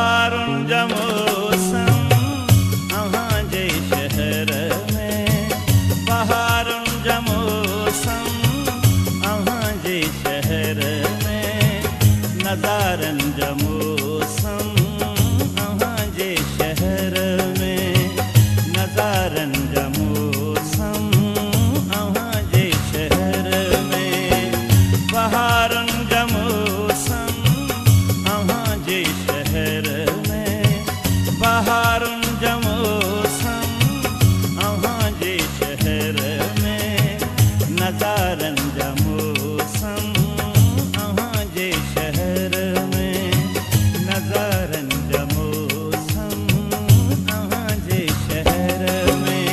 बहारुनि जा मौसम अव्हां जे शहर में, बहारुनि जा मौसम अव्हां जे शहर में, नज़ारनि जा मौसम अव्हां जे शहर में, नज़ारनि जा मौसम अव्हां जे शहर में, बहारुनि जा मौसम अव्हां जे शहर में, बहारुनि जा मौसम अव्हां जे शहर में, नज़ारनि जा मौसम अव्हां जे शहर में, नज़ारनि जा मौसम अव्हां जे शहर में,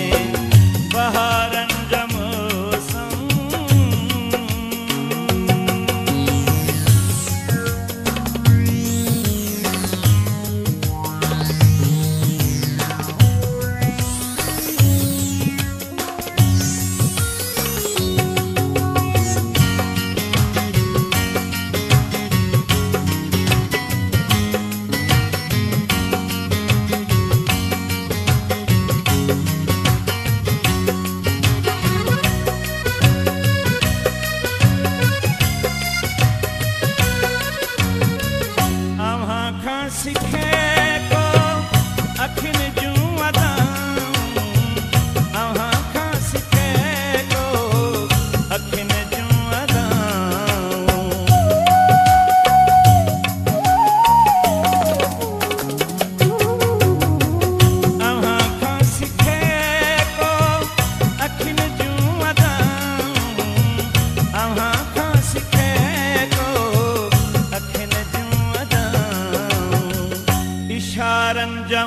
बहारनि जा मौसम। सिखे को अखियुनि जूं अदाऊं, अव्हां खां सिखे को अखियुनि जूं अदाऊं, अव्हां खां सिखे को अखियुनि जूं अदाऊं, अव्हां खां सिखे को अखियुनि जूं अदाऊं, इशारनि जा